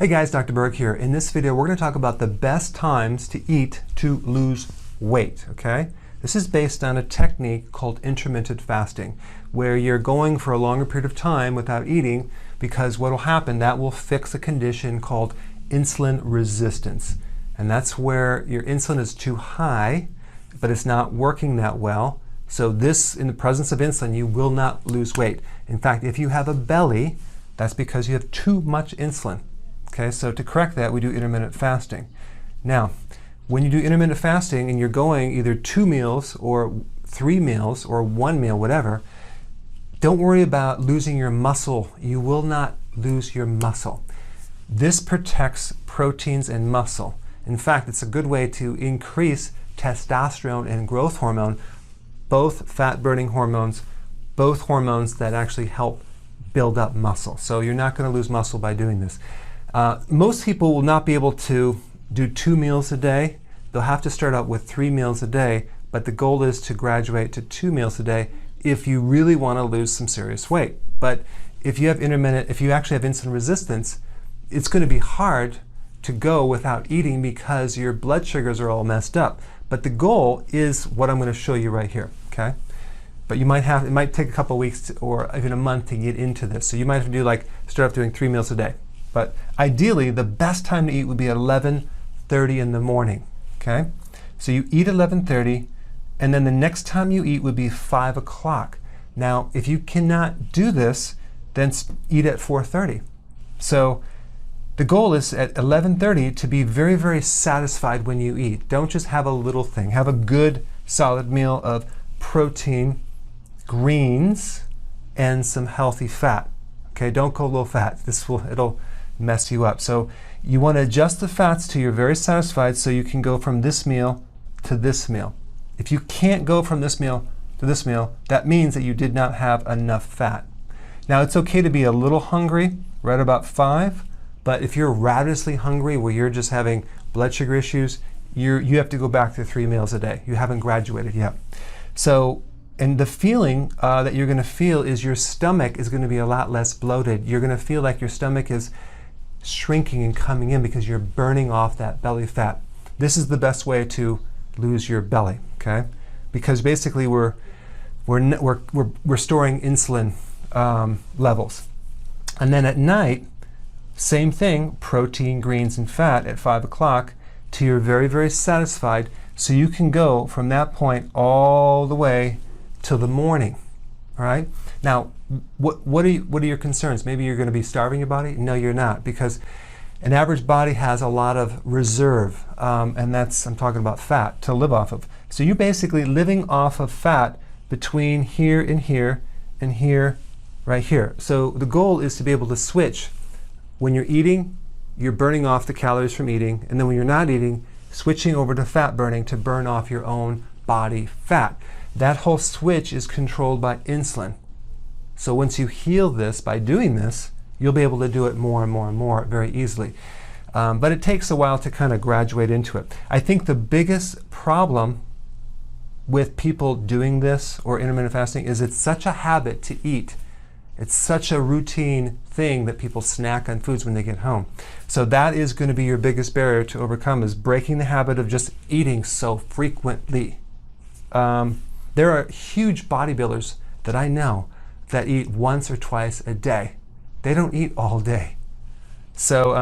Hey guys, Dr. Berg here. In this video, we're going to talk about the best times to eat to lose weight, okay? This is based on a technique called intermittent fasting, where you're going for a longer period of time without eating, because what will happen, that will fix a condition called insulin resistance. And that's where your insulin is too high, but it's not working that well. So this, in the presence of insulin, you will not lose weight. In fact, if you have a belly, that's because you have too much insulin. Okay, so to correct that, we do intermittent fasting. Now, when you do intermittent fasting and you're going either 2 meals or 3 meals or 1 meal, whatever, don't worry about losing your muscle. You will not lose your muscle. This protects proteins and muscle. In fact, it's a good way to increase testosterone and growth hormone, both fat-burning hormones, both hormones that actually help build up muscle. So you're not going to lose muscle by doing this. Most people will not be able to do 2 meals a day. They'll have to start out with 3 meals a day, but the goal is to graduate to 2 meals a day if you really want to lose some serious weight. But if you actually have insulin resistance, it's going to be hard to go without eating because your blood sugars are all messed up. But the goal is what I'm going to show you right here, okay? But it might take a couple weeks or even a month to get into this. So you might have to start off doing 3 meals a day. But ideally, the best time to eat would be at 11:30 in the morning, okay? So you eat 11:30, and then the next time you eat would be 5 o'clock. Now, if you cannot do this, then eat at 4:30. So the goal is at 11:30 to be very, very satisfied when you eat. Don't just have a little thing. Have a good, solid meal of protein, greens, and some healthy fat. Okay, don't go low fat. It'll mess you up. So you want to adjust the fats till you're very satisfied so you can go from this meal to this meal. If you can't go from this meal to this meal, that means that you did not have enough fat. Now it's okay to be a little hungry right about 5, but if you're ravenously hungry where you're just having blood sugar issues, you have to go back to 3 meals a day. You haven't graduated yet. So, and the feeling that you're going to feel is your stomach is going to be a lot less bloated. You're going to feel like your stomach is shrinking and coming in because you're burning off that belly fat. This is the best way to lose your belly, okay? Because basically we're storing insulin levels. And then at night, same thing, protein, greens, and fat at 5 o'clock till you're very, very satisfied, so you can go from that point all the way till the morning, all right? Now, what are your concerns? Maybe you're going to be starving your body? No, you're not, because an average body has a lot of reserve, and I'm talking about fat, to live off of. So you're basically living off of fat between here and here and here, right here. So the goal is to be able to switch. When you're eating, you're burning off the calories from eating, and then when you're not eating, switching over to fat burning to burn off your own body fat. That whole switch is controlled by insulin. So once you heal this by doing this, you'll be able to do it more and more and more very easily. But it takes a while to kind of graduate into it. I think the biggest problem with people doing this or intermittent fasting is it's such a habit to eat. It's such a routine thing that people snack on foods when they get home. So that is going to be your biggest barrier to overcome, is breaking the habit of just eating so frequently. There are huge bodybuilders that I know that eat once or twice a day. They don't eat all day. So,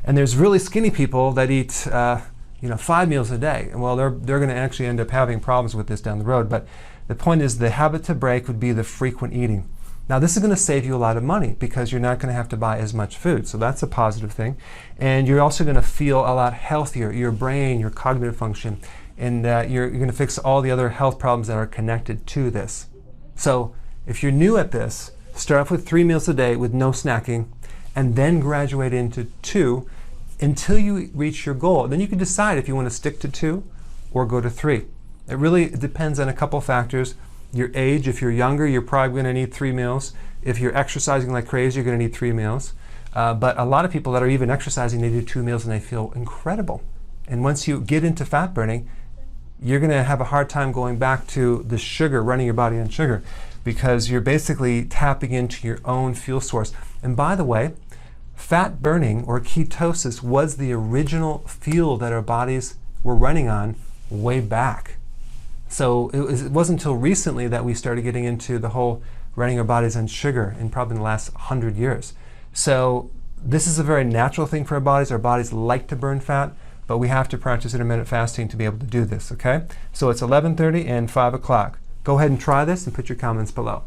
and there's really skinny people that eat 5 meals a day. And well, they're going to actually end up having problems with this down the road. But the point is, the habit to break would be the frequent eating. Now this is going to save you a lot of money because you're not going to have to buy as much food. So that's a positive thing. And you're also going to feel a lot healthier, your brain, your cognitive function, and you're going to fix all the other health problems that are connected to this. So if you're new at this, start off with 3 meals a day with no snacking, and then graduate into 2 until you reach your goal. Then you can decide if you want to stick to 2 or go to 3. It really depends on a couple factors. Your age. If you're younger, you're probably going to need 3 meals. If you're exercising like crazy, you're going to need 3 meals. But a lot of people that are even exercising, they do 2 meals and they feel incredible. And once you get into fat burning, you're going to have a hard time going back to the sugar, running your body on sugar, because you're basically tapping into your own fuel source. And by the way, fat burning or ketosis was the original fuel that our bodies were running on way back. So it wasn't until recently that we started getting into the whole running our bodies on sugar, in probably the last 100 years. So this is a very natural thing for our bodies. Our bodies like to burn fat, but we have to practice intermittent fasting to be able to do this, okay? So it's 11:30 and 5 o'clock. Go ahead and try this and put your comments below.